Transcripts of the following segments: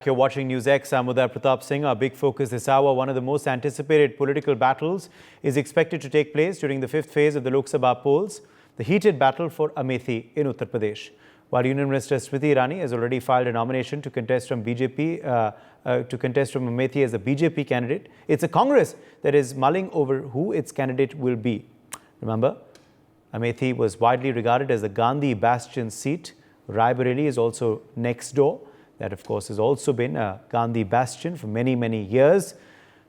You're watching NewsX. I'm Uday Pratap Singh. Our big focus this hour, one of the most anticipated political battles is expected to take place during the fifth phase of the Lok Sabha polls, the heated battle for Amethi in Uttar Pradesh. While Union Minister Smriti Irani has already filed a nomination to contest from Amethi as a BJP candidate, it's a Congress that is mulling over who its candidate will be. Remember, Amethi was widely regarded as the Gandhi bastion seat. Raebareli is also next door. That, of course, has also been a Gandhi bastion for many, many years.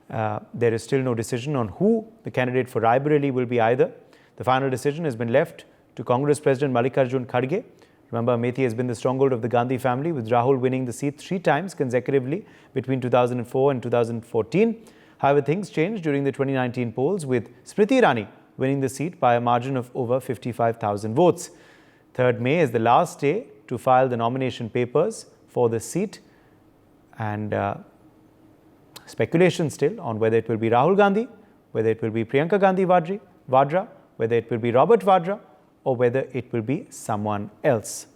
There is still no decision on who the candidate for Raebareli will be either. The final decision has been left to Congress President Mallikarjun Kharge. Remember, Amethi has been the stronghold of the Gandhi family, with Rahul winning the seat 3 times consecutively between 2004 and 2014. However, things changed during the 2019 polls, with Smriti Irani winning the seat by a margin of over 55,000 votes. 3rd May is the last day to file the nomination papers for the seat, and speculation still on whether it will be Rahul Gandhi, whether it will be Priyanka Gandhi Vadra, whether it will be Robert Vadra, or whether it will be someone else.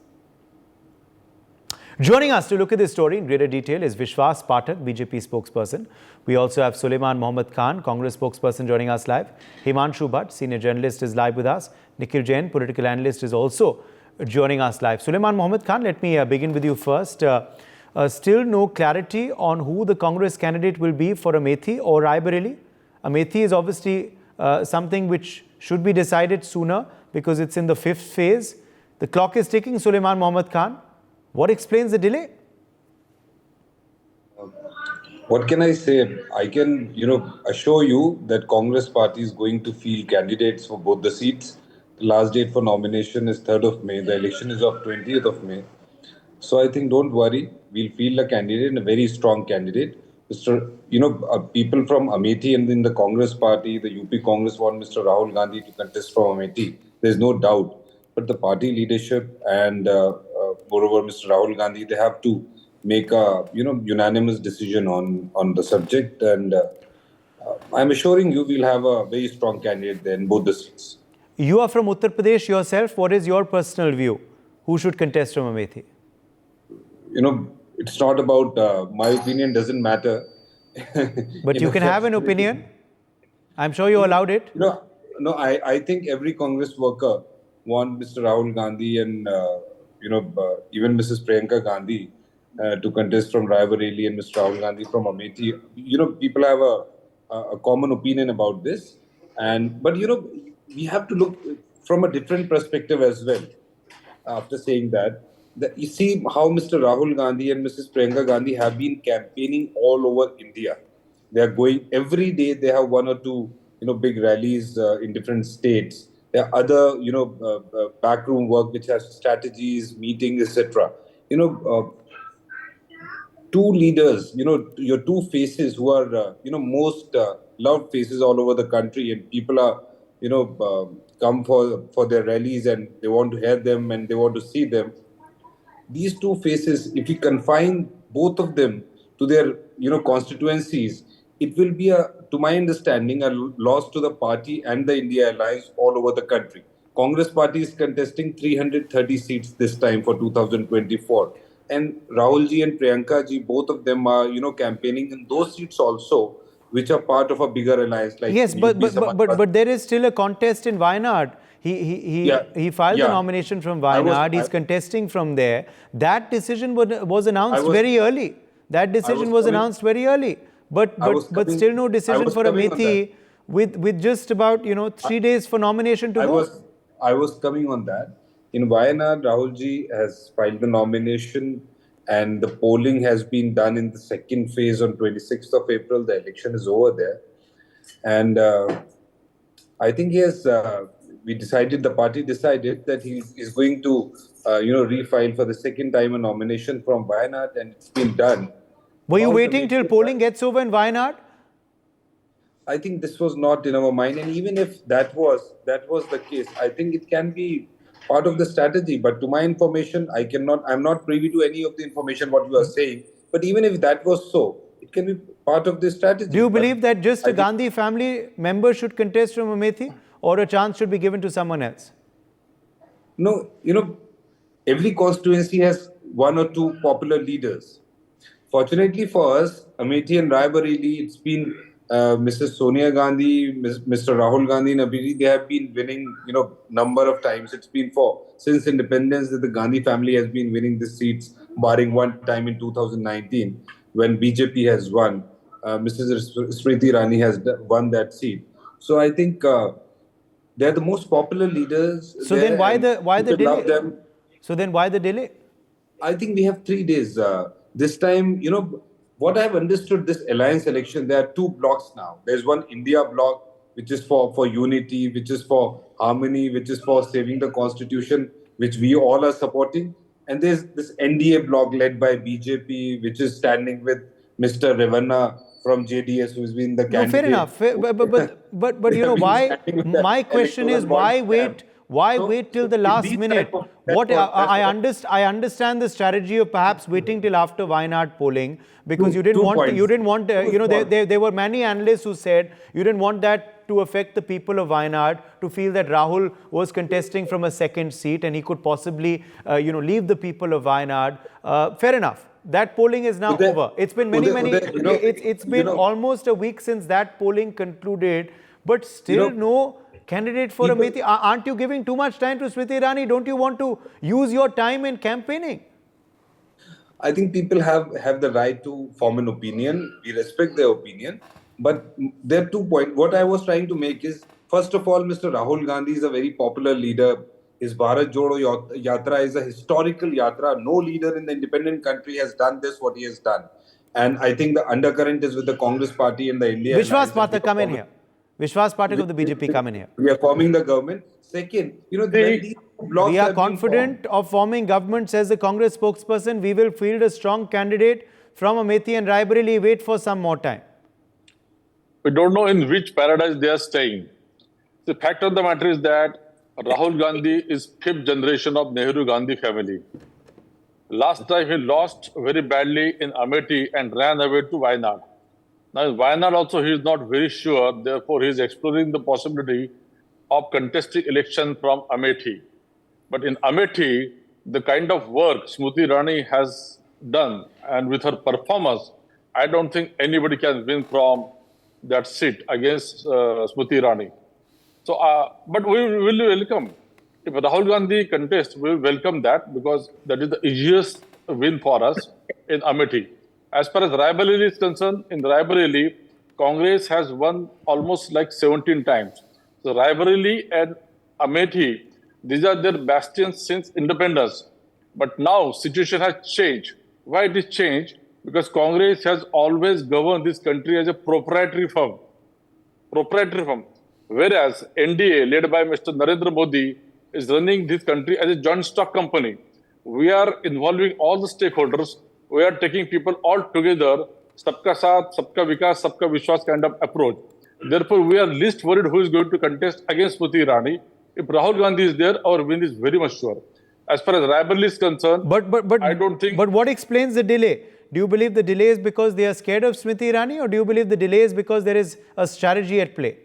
Joining us to look at this story in greater detail is Vishwas Pathak, BJP spokesperson. We also have Suleiman Mohammad Khan, Congress spokesperson, joining us live. Himanshu Bhatt, senior journalist, is live with us. Nikhil Jain, political analyst, is also joining us live. Suleiman Mohammad Khan, let me begin with you first. Still no clarity on who the Congress candidate will be for Amethi or Raebareli. Amethi is obviously something which should be decided sooner because it's in the 5th phase. The clock is ticking. Suleiman Mohammad Khan, what explains the delay? What can I say? I can, assure you that Congress party is going to field candidates for both the seats. The last date for nomination is 3rd of May. The election is of 20th of May. So I think don't worry. We'll field a candidate and a very strong candidate. People from Amethi and in the Congress party, the UP Congress want Mr. Rahul Gandhi to contest from Amethi. There's no doubt. But the party leadership and moreover Mr. Rahul Gandhi, they have to make a unanimous decision on the subject. And I'm assuring you we'll have a very strong candidate there in both the seats. You are from Uttar Pradesh yourself. What is your personal view? Who should contest from Amethi? It's not about my opinion, doesn't matter. But you can have an opinion. I'm sure you allowed it. I think every Congress worker want Mr. Rahul Gandhi and, even Mrs. Priyanka Gandhi to contest from Raebareli and Mr. Rahul Gandhi from Amethi. People have a common opinion about this. But we have to look from a different perspective as well. After saying that, you see how Mr. Rahul Gandhi and Mrs. Priyanka Gandhi have been campaigning all over India. They are going every day. They have 1 or 2, big rallies in different states. There are other, backroom work which has strategies, meetings, etc. Two leaders, your 2 faces who are, most loved faces all over the country, and people are, come for their rallies and they want to hear them and they want to see them. These 2 faces, if you confine both of them to their, constituencies, it will be, to my understanding, a loss to the party and the India alliance all over the country. Congress party is contesting 330 seats this time for 2024. And Rahul ji and Priyanka ji, both of them are, campaigning in those seats also, which are part of a bigger alliance. Like yes, but there is still a contest in Wayanad. He filed the nomination from Wayanad. He's contesting from there. That decision was announced very early. That decision was announced very early. But still no decision for Amethi with just about 3 days for nomination to go. I was coming on that. In Wayanad, Rahul ji has filed the nomination, and the polling has been done in the 2nd phase on 26th of April. The election is over there. And I think the party decided that he is going to, refile for the 2nd time a nomination from Wayanad, and it's been done. Were you waiting till polling gets over in Wayanad? I think this was not in our mind. And even if that was the case, I think it can be part of the strategy. But to my information, I'm not privy to any of the information what you are saying. But even if that was so, it can be part of the strategy. Do you believe that just a Gandhi family member should contest from Amethi, or a chance should be given to someone else? No, every constituency has 1 or 2 popular leaders. Fortunately for us, Amethi and Raebareli, it's been Mrs. Sonia Gandhi, Mr. Rahul Gandhi and Abhi, they have been winning, number of times. It's been since independence that the Gandhi family has been winning the seats, barring one time in 2019 when BJP has won. Mrs. Smriti Irani has won that seat. So I think they're the most popular leaders So then there, and why the people love delay? them. So then why the delay? I think we have 3 days. This time, what I've understood this alliance election, there are two blocks now. There's one India block, which is for unity, which is for harmony, which is for saving the constitution, which we all are supporting. And there's this NDA block led by BJP, which is standing with Mr. Revanna from JDS, who's been the No, fair candidate. enough. But They you know have been why? standing with the My question electoral is bond why stamp. wait? Why So, wait till so the in last these type minute? of What that's what I understand the strategy of perhaps waiting till after Wayanad polling because you didn't two want points. there were many analysts who said you didn't want that to affect the people of Wayanad to feel that Rahul was contesting from a second seat and he could possibly leave the people of Wayanad. Fair enough. That polling is now Uday, over. It's been it's been almost a week since that polling concluded, but still no candidate for people, Amethi. Aren't you giving too much time to Smriti Irani? Don't you want to use your time in campaigning? I think people have the right to form an opinion. We respect their opinion. But there are 2 points. What I was trying to make is, first of all, Mr. Rahul Gandhi is a very popular leader. His Bharat Jodo Yatra is a historical yatra. No leader in the independent country has done this, what he has done. And I think the undercurrent is with the Congress party and the India Vishwas Alliance. And Pathak, come in here. Vishwas Pathak of the BJP, come in here. we are forming the government. Second, when See, these blocks We are have been formed, confident of forming government, says the Congress spokesperson. We will field a strong candidate from Amethi and Raebareli. Wait for some more time. we don't know in which paradise they are staying. The fact of the matter is that Rahul Gandhi is fifth generation of Nehru Gandhi family. Last time he lost very badly in Amethi and ran away to Wayanad. Now in Wayanad also he is not very sure, therefore he is exploring the possibility of contesting election from Amethi. But in Amethi, the kind of work Smriti Irani has done and with her performance, I don't think anybody can win from that seat against Smriti Irani. So, but we will welcome. If Rahul Gandhi contests, we will welcome that because that is the easiest win for us in Amethi. As far as Raebareli is concerned, in Raebareli, Congress has won almost like 17 times. So Raebareli and Amethi, these are their bastions since independence. But now situation has changed. Why it is changed? Because Congress has always governed this country as a proprietary firm. Whereas NDA, led by Mr. Narendra Modi, is running this country as a joint stock company. We are involving all the stakeholders. We are taking people all together, sabka saath, sabka vikas, sabka vishwas kind of approach. Therefore, we are least worried who is going to contest against Smriti Irani. If Rahul Gandhi is there, our win is very much sure. As far as Raebareli is concerned, I don't think. But what explains the delay? Do you believe the delay is because they are scared of Smriti Irani, or do you believe the delay is because there is a strategy at play?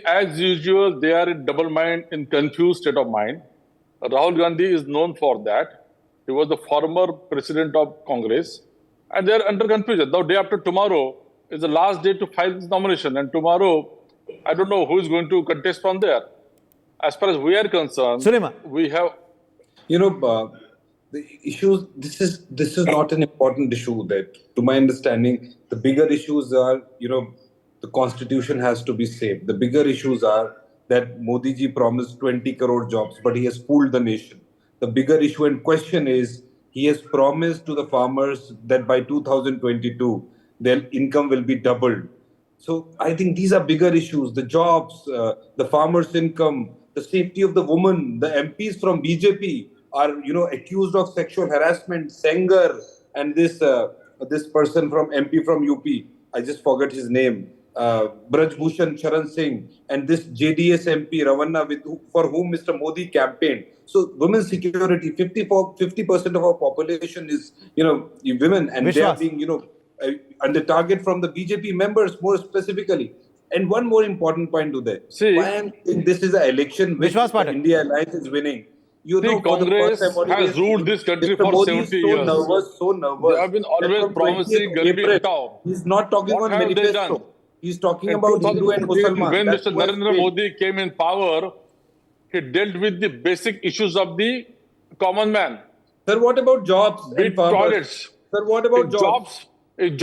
As usual, they are in double mind, in confused state of mind. Rahul Gandhi is known for that. He was the former president of Congress, and they are under confusion. Now, day after tomorrow is the last day to file this nomination, and tomorrow, I don't know who is going to contest from there. As far as we are concerned, Sulaiman, we have. The issues. This is not an important issue. That, to my understanding, the bigger issues are the constitution has to be saved. The bigger issues are that Modi ji promised 20 crore jobs, but he has fooled the nation. The bigger issue and question is he has promised to the farmers that by 2022 their income will be doubled. So I think these are bigger issues: the jobs, the farmers' income, the safety of the woman. The MPs from BJP are accused of sexual harassment. Sengar and this person from MP from UP, I just forgot his name. Braj Bhushan Charan Singh and this JDS MP Ravanna for whom Mr. Modi campaigned. So women's security, 50% of our population is women, and they are Vishwas. being and the target from the BJP members more specifically. And one more important point to that. See, Why I'm saying this is an election which Vishwas the Pathak. India Alliance is winning. you know, for the first time, Congress what did has they ruled say? this country Mr. for Modi is 70 so years. nervous. They have been that always from promising 20th Garibi April, Hatao. he's not talking What on have they done? manifesto. He's talking In about Hindu and 2014, Musliman. when That's Mr. who has Narendra failed. Modi came in power, he dealt with the basic issues of the common man. Sir, what about jobs Be and it farmers? toilets, Sir, what about in jobs?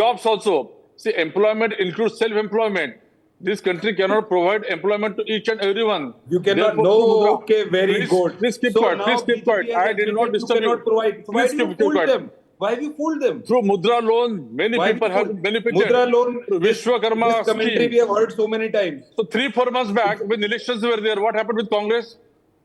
jobs also. See, employment includes self-employment. This country cannot provide employment to each and everyone. You cannot. Therefore, No, through Mudra, okay, very good. please keep So quiet. now Please keep quiet. BJP has I did not admitted you disturb you. cannot provide. So why Please do you keep fool quiet. them? Why have you fooled them? Through Mudra loan, many Why people do you have fool? benefited. Mudra loan, Through this Vishwakarma commentary we scheme. have heard so many times. So 3-4 months back, when elections were there, what happened with Congress?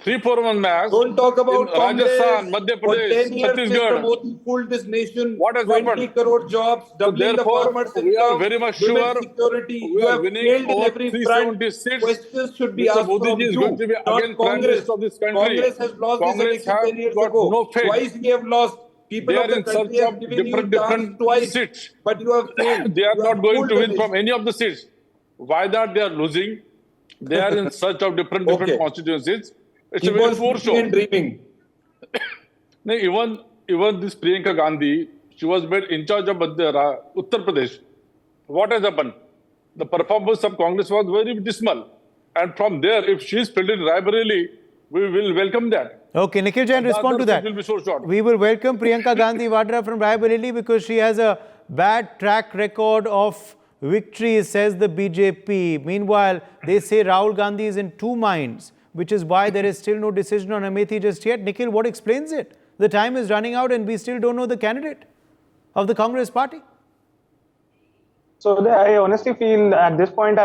3-4 months back, Don't talk in about Rajasthan, Congress. Madhya For Pradesh, 10 years, Mr. Chhattisgarh, Modi fooled this nation. what has 20 happened? crore jobs, So doubling the therefore, farmers' we are income, very much women's sure security. we You are have winning failed in over every front. 370 seats. Questions should be Mr. asked Modi from ji is going you, to be not again Prime Congress. Minister of this country. Congress has lost this Congress election have 10 years got ago. no faith. Twice we have lost. They People of are the in search country have of given you chance different twice, seats. but you have failed. They are You not have going fooled to the win from nation. any of the seats. Why that they are losing? They are in search of different Okay. constituencies. It's a Keep very on poor speaking show. and dreaming. No, even this Priyanka Gandhi, she was made in charge of Uttar Pradesh. What has happened? The performance of Congress was very dismal. And from there, if she is filled in Raebareli, we will welcome that. Okay, Nikhil Jain, respond to that. Will be so short. We will welcome Priyanka Gandhi Vadra from Raebareli because she has a bad track record of victories, says the BJP. Meanwhile, they say Rahul Gandhi is in two minds, which is why there is still no decision on Amethi just yet. Nikhil, what explains it? The time is running out and we still don't know the candidate of the Congress party. So I honestly feel at this point,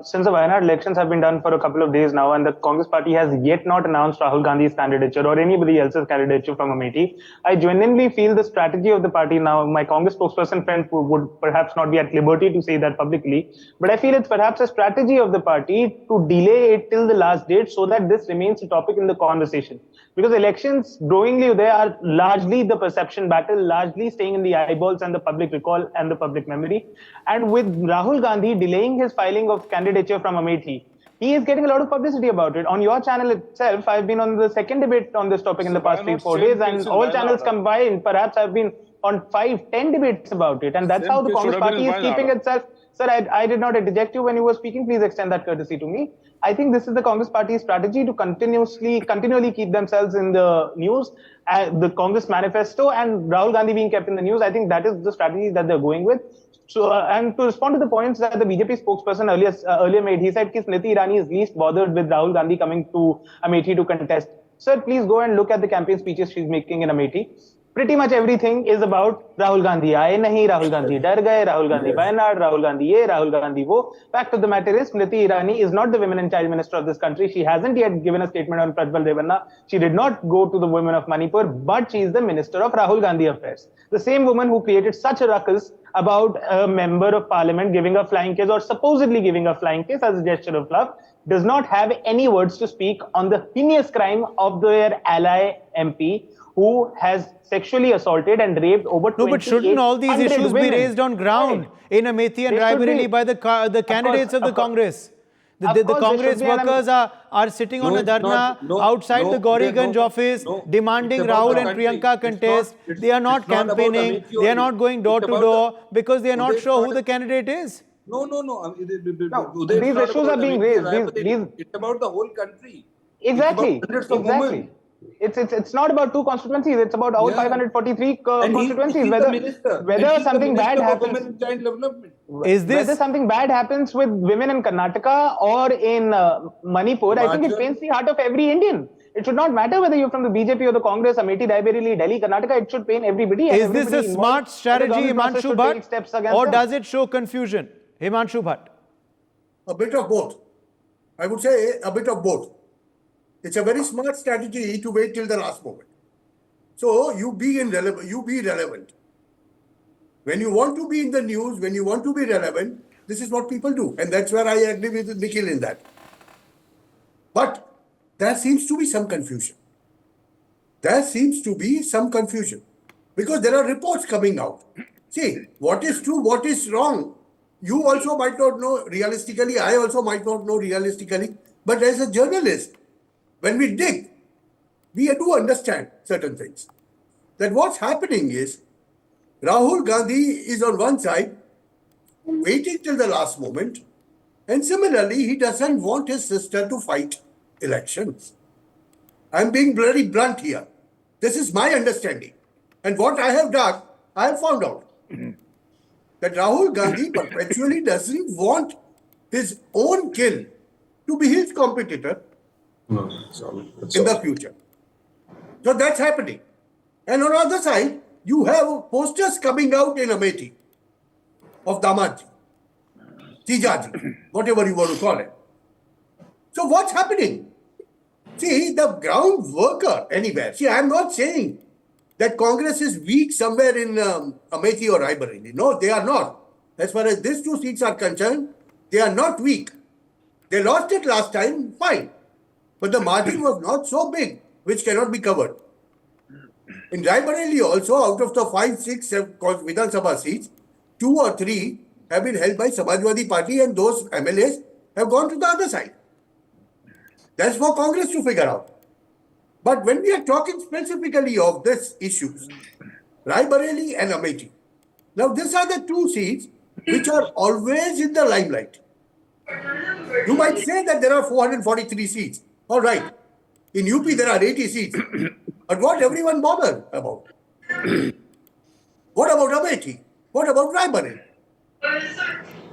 since the Wayanad elections have been done for a couple of days now, and the Congress party has yet not announced Rahul Gandhi's candidature or anybody else's candidature from Amethi, I genuinely feel the strategy of the party now. My Congress spokesperson friend would perhaps not be at liberty to say that publicly, but I feel it's perhaps a strategy of the party to delay it till the last date so that this remains a topic in the conversation. Because elections, growingly, they are largely the perception battle, largely staying in the eyeballs and the public recall and the public memory. And with Rahul Gandhi delaying his filing of candidature from Amethi, he is getting a lot of publicity about it. On your channel itself, I've been on the second debate on this topic in the past 3-4 days, and all channels combined, perhaps I've been on 5-10 debates about it. And that's how the Congress party is keeping itself. Sir, I did not interject you when you were speaking. Please extend that courtesy to me. I think this is the Congress party's strategy to continually keep themselves in the news. The Congress manifesto and Rahul Gandhi being kept in the news, I think that is the strategy that they're going with. So, and to respond to the points that the BJP spokesperson earlier made, he said Smriti Irani is least bothered with Rahul Gandhi coming to Amethi to contest. Sir, please go and look at the campaign speeches she's making in Amethi. Pretty much everything is about Rahul Gandhi. Aaye nahi, Rahul Gandhi dar gaye, Rahul Gandhi Wayanad, Rahul Gandhi ye, Rahul Gandhi wo. Fact of the matter is, Smriti Irani is not the women and child minister of this country. She hasn't yet given a statement on Prajwal Devanna. She did not go to the women of Manipur, but she is the minister of Rahul Gandhi affairs. The same woman who created such a ruckus about a member of parliament giving a flying kiss or supposedly giving a flying kiss as a gesture of love does not have any words to speak on the heinous crime of their ally MP who has sexually assaulted and raped over 2800 No, but shouldn't all these issues women be raised on ground in Amethi and Raebareli by the candidates of the Congress? The Congress workers are sitting on a dharna outside the Gauriganj office demanding Rahul and Priyanka contest. They are not campaigning. They are not going door to door because they are not sure who the candidate is. No. These issues are being raised. It's about the whole country. Exactly. It's not about two constituencies. It's about all 543 constituencies. Whether something bad happens, whether something bad happens with women in Karnataka or in Manipur, I think it pains the heart of every Indian. It should not matter whether you're from the BJP or the Congress, Amethi, Raebareli, Delhi, Karnataka. It should pain everybody. Is this a smart strategy, Himanshu Bhatt, or does it show confusion? Himanshu Bhatt. A bit of both. I would say a bit of both. It's a very smart strategy to wait till the last moment. So you be relevant. When you want to be in the news, when you want to be relevant, this is what people do. And that's where I agree with Nikhil in that. But there seems to be some confusion. Because there are reports coming out. See, what is true, what is wrong, you also might not know realistically, I also might not know realistically. But as a journalist, when we dig, we do understand certain things. That what's happening is Rahul Gandhi is on one side waiting till the last moment, and similarly, he doesn't want his sister to fight elections. I'm being very blunt here. This is my understanding. And what I have done, I have found out that Rahul Gandhi perpetually doesn't want his own kin to be his competitor in the future. So that's happening. And on the other side, you have posters coming out in Amethi of Damadji, Tijaji, whatever you want to call it. So what's happening? See, the ground worker anywhere. See, I'm not saying that Congress is weak somewhere in Amethi or Raebareli. No, they are not. As far as these two seats are concerned, they are not weak. They lost it last time, fine. But the margin was not so big, which cannot be covered. In Raebareli also, out of the 5, 6, 7 Vidhan Sabha seats, 2 or 3 have been held by Samajwadi Party, and those MLAs have gone to the other side. That's for Congress to figure out. But when we are talking specifically of these issues, Raebareli and Amethi, now these are the 2 seats which are always in the limelight. You might say that there are 443 seats. All right. In UP, there are 80 seats. But what everyone bother about? What about Amethi? What about Raebareli?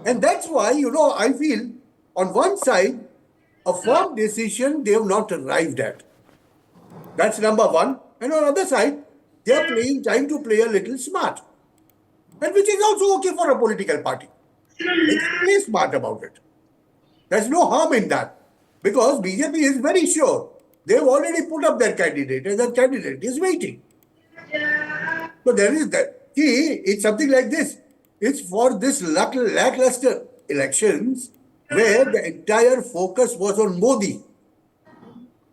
And that's why, I feel on one side, a firm decision they have not arrived at. That's number one. And on the other side, they are trying to play a little smart. And which is also okay for a political party. They can play smart about it. There's no harm in that. Because BJP is very sure they've already put up their candidate and the candidate is waiting. So there is that. See, it's something like this. It's for this lackluster elections where the entire focus was on Modi.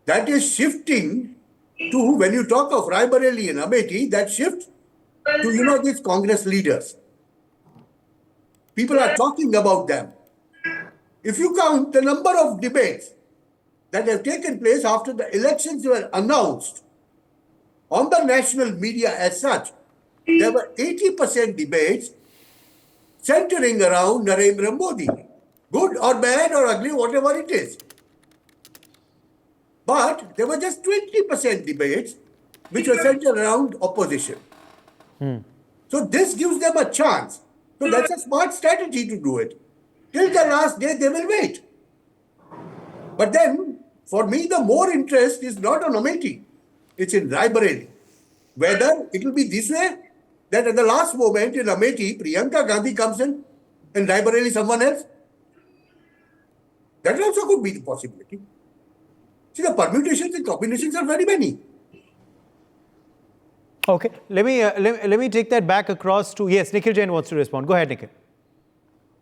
That is shifting to, when you talk of Raebareli and Amethi, that shift to, these Congress leaders. People are talking about them. If you count the number of debates that have taken place after the elections were announced on the national media as such, there were 80% debates centering around Narendra Modi. Good or bad or ugly, whatever it is. But there were just 20% debates which were centered around opposition. So this gives them a chance. So that's a smart strategy to do it. Till the last day, they will wait. But then, for me, the more interest is not on Amethi. It's in Raebareli. Whether it will be this way, that at the last moment in Amethi, Priyanka Gandhi comes in, and Raebareli someone else. That also could be the possibility. See, the permutations and combinations are very many. Okay, let me take that back across to, yes, Nikhil Jain wants to respond. Go ahead, Nikhil.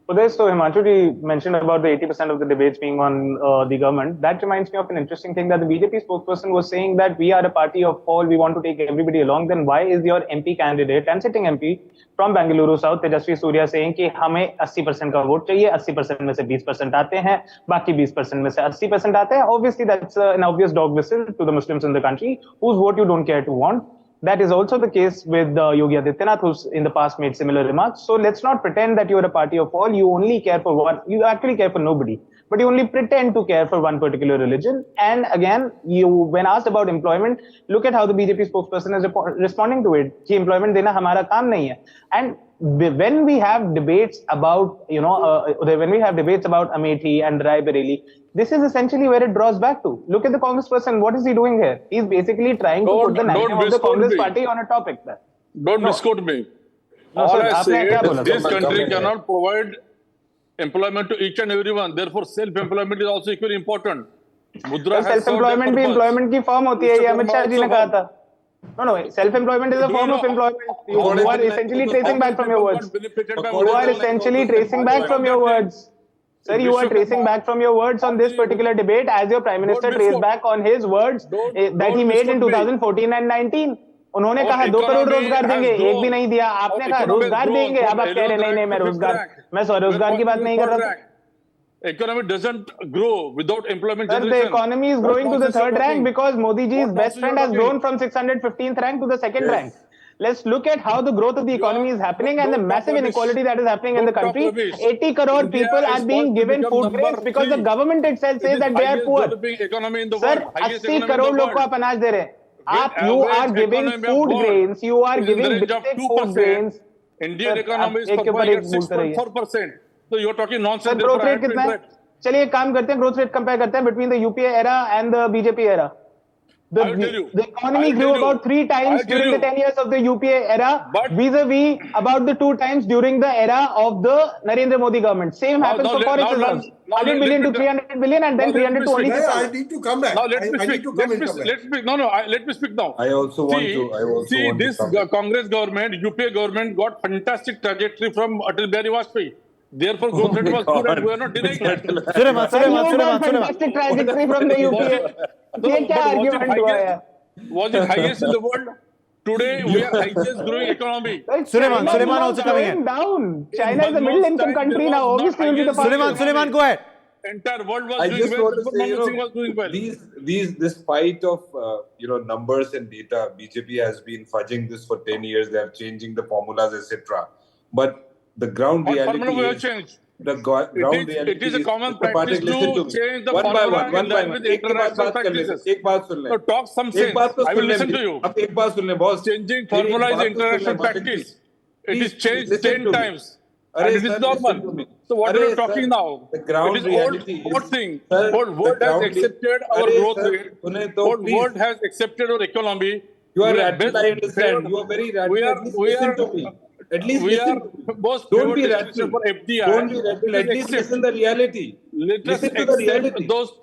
So Himanshu mentioned about the 80% of the debates being on the government. That reminds me of an interesting thing that the BJP spokesperson was saying, that we are a party of all, we want to take everybody along. Then why is your MP candidate and sitting MP from Bengaluru South, Tejasvi Surya, saying कि हमें 80% का vote चाहिए, 80% में से 20% आते हैं, बाकी 20% में से 80% आते हैं? Obviously, that's an obvious dog whistle to the Muslims in the country, whose vote you don't care to want. That is also the case with Yogi Adityanath, who's in the past made similar remarks. So let's not pretend that you're a party of all. You only care for one. You actually care for nobody. But you only pretend to care for one particular religion. And again, when asked about employment, look at how the BJP spokesperson is responding to it. कि employment देना हमारा काम नहीं है. And when we have debates about, when we have debates about Amethi and Raebareli, this is essentially where it draws back to. Look at the congressperson. What is he doing here? He's basically trying to put the narrative of the Congress party on a topic. Don't misquote me. No, All sir, I say आपने is this country cannot provide employment to each and everyone. Therefore, self-employment is also equally important. Mudra has self-employment भी employment की form होती है, ये अमित शाह जी ने कहा था. No, self-employment is a form of employment. You are essentially tracing back from your words. You are essentially tracing back from your words. Sir, you are tracing back from your words on this particular debate as your Prime Minister traced back on his words that he made in 2014 and 19. उन्होंने कहा 2 करोड़ रोजगार देंगे, एक भी नहीं दिया. आपने कहा रोजगार देंगे, अब आप कह रहे नहीं मैं रोजगार, मैं स्वरोजगार की बात नहीं कर रहा था. Economy doesn't grow without employment Sir, generation. the economy is What growing to the nonsense you're third rank talking? because Modi ji's What best nonsense friend you're has grown talking? from 615th rank to the second Yes. rank. Let's look at how the growth of the economy is happening and the Don't talk massive rubbish. inequality that is happening in the Don't talk country. rubbish. 80 crore India people are is being poised to given become food number grains because the 3. government itself It says is that they are highest poor. developing economy in the Sir, world. Highest 80 economy in crore the लोग को world. आप अनाज दे रहे हैं. With You are average giving economy of food world grains, you are is in the giving range of basic 2%. food grains. Indian Sir, economy is आप एक के ऊपर performing एक at बोलते रहिए. 6.4%. So you're talking sir nonsense. Growth Therefore, I rate have to कितना है? interrupt. चलिए एक काम करते हैं, ग्रोथ रेट कंपेयर करते हैं between the UPA era and the BJP era. I will tell you. The I economy will grew tell you. about 3 I times will tell during the you. 10 years of the UPA era, But- vis-a-vis about the 2 times during the era of the Narendra Modi government. Same happens for forex reserves. 100 billion to 300 billion and then now let 300 me to only speak. 600. I need to come back. Now let me I speak. need to come and come back. Let me speak. No, let me speak now. I also want to See, want to this come back. Congress government, UPA government got fantastic trajectory from Atal Bihari Vajpayee. Therefore, growth rate was good, and we are not denying that. Suleiman, Sir, you Suleiman, got Suleiman. fantastic trajectory from the UPA. ये क्या argument हुआ यार? Was it highest in the world? Today, we are highest growing economy. Suleiman China Suleiman was also coming going in. down. China is a middle income country now. Obviously, will be the fastest. Suleiman, go ahead. Entire world was I doing just well. want to Therefore, say, Manmohan Singh was doing well. this fight of numbers and data. BJP has been fudging this for 10 years. They are changing the formulas, etc. But the ground What reality formula we have is changed? ground reality. It is a common Mr. practice Patil, listen to me. change the one by formula one, in line with एक के बाद international बात कर लेते practices. हैं. एक बात सुन ले. So talk some एक sense. बात तो I will सुन ले. listen to you. अब एक बात सुन ले, boss. Changing मेरी formula एक is बात तो सुन ले, international Patil ji. practice. It is Please, changed listen 10 to me. times. Arey, And it is sir, listen to normal. me. So what Arey, are you talking sir, now? the ground It is reality old is, thing. sir, Whole the world has ground accepted our Arey, growth sir, rate. सुने तो Whole please. world has accepted our economy. You are We rattle, best I understand. favored- You are very We rattle. are, At least we listen are, to me. At least we listen are to me. most Don't favored be destination rattle. for FDI. Don't be rattle. At least Accept. listen the reality. Let us Listen to the accept reality. those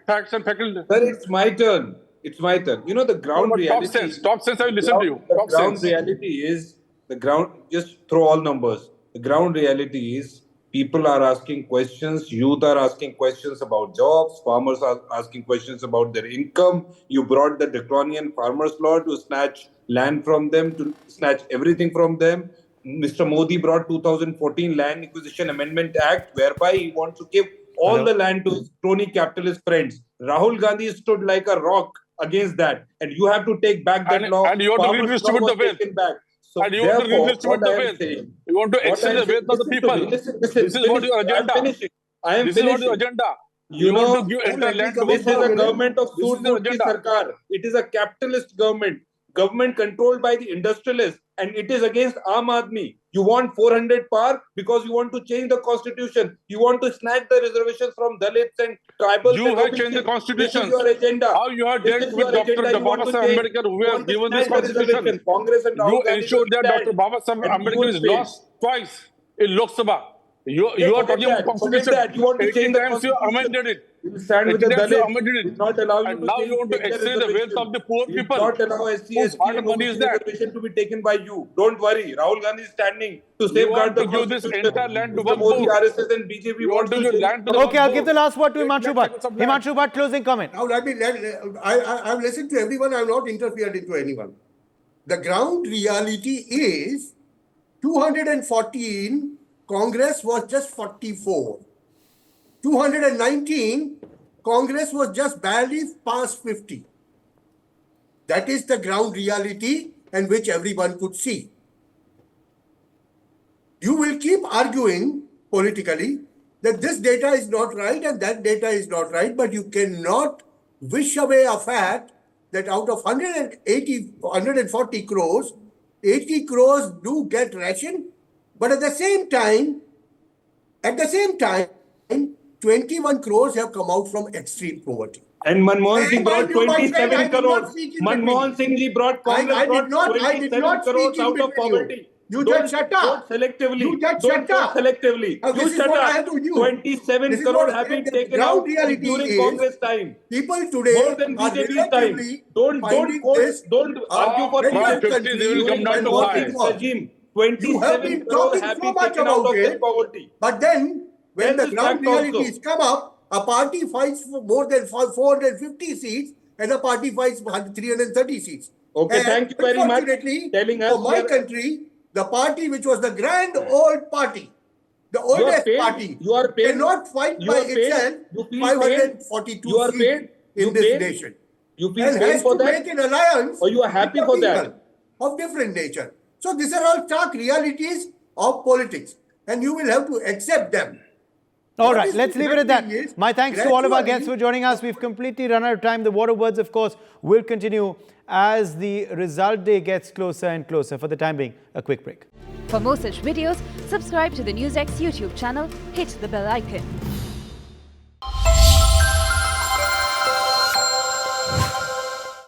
facts and faculties. Sir, it's my turn. It's my turn. You know, the ground reality. Talk sense, I will listen to you. The Talk ground sense. reality is the ground. Just throw all numbers. The ground reality is people are asking questions. Youth are asking questions about jobs. Farmers are asking questions about their income. You brought the draconian farmers' law to snatch land from them, to snatch everything from them. Mr. Modi brought 2014 Land Acquisition Amendment Act, whereby he wants to give all the land to his crony capitalist friends. Rahul Gandhi stood like a rock against that, and you have to take back that law. And you want to Farmers' redistribute law was the wealth. taken back. So And you want to therefore, redistribute what the I am wealth. saying, You want to extend the wealth of the people. Listen, This is what your agenda. I am finishing. I am This is what finishing. your agenda. You You want know, to give let entire me land come to in this for is a a minute. government of This is Sood your Murti agenda. Sarkar. It is a capitalist government controlled by the industrialists, and it is against Aam Aadmi. You want 400 par because you want to change the constitution. You want to snatch the reservations from Dalits and tribals. You and have OBCs. changed the This constitutions. is your agenda. How you have This dealt is with your Dr. agenda. You want Baba to Saheb change. Ambedkar, who You has want to given this snatch the constitution. reservation. Congress and You Rahul Gandhi ensured will that Dr. stand, Baba Saheb and you Ambedkar will is fail. lost twice in Lok Sabha. You are Forget talking about that. constitution. Forget that. You want to 80 change the times you constitution. amended it. You will stand with 80 the times you Dalits. amended it. We will not allow you And to now you want to take their extend the wealth reservation. of the poor We people. will not allow SC, Whose ST hard and money OBC is that? reservation to be taken by you. Don't worry. Rahul Gandhi is standing to You safeguard want the to give this constitution. entire land to Mr. Modi, Waqf. RSS and BJP You want wants to to give change land to the Okay, I'll Waqf give the last word to 8 lakh Himanshu Bhatt. acres of land. Himanshu Bhatt, closing comment. Now, I've listened to everyone. I've not interfered into anyone. The ground reality is 214, Congress was just 44. 219, Congress was just barely past 50. That is the ground reality and which everyone could see. You will keep arguing politically that this data is not right and that data is not right, but you cannot wish away a fact that out of 140 crores, 80 crores do get ration, but at the same time, 21 crores have come out from extreme poverty. And Manmohan Singh brought Mind you, my friend, 27 I did not crores. speak in Manmohan between. Singh ji brought Congress I did not 27 crores speak in out of between poverty. you. Don't Just shut up. vote selectively. You just Don't shut up. vote selectively. Now, You this is shut what I up. have to do. 27 This is crores what have been the taken ground out reality during is. Congress time. People today More than are BJP's time. relatively Don't finding quote, this don't argue for very From well 50. 50, they will come country down and to what 5. it was. Regime. You have 27 been crores talking have so been much taken out about of this it, poverty. but then when There's the this ground fact also. realities come up, a party fights for more than 450 seats and a party fights for 330 seats. Okay, And thank you very much unfortunately, telling us for my here. country, the party which was the grand old party The oldest paid, party you are paid, cannot fight you by are paid, itself you feel 542 paid, you are seats paid, in you this paid, nation. you feel And pain has for to that, make an alliance or you are happy with for the that? people of different nature. So these are all stark realities of politics, and you will have to accept them. All What right, is let's leave it at happening that. is My thanks to all of our guests gradually for joining us. We've completely run out of time. The water words, of course, will continue as the result day gets closer and closer. For the time being, a quick break. For more such videos, subscribe to the NewsX YouTube channel, hit the bell icon.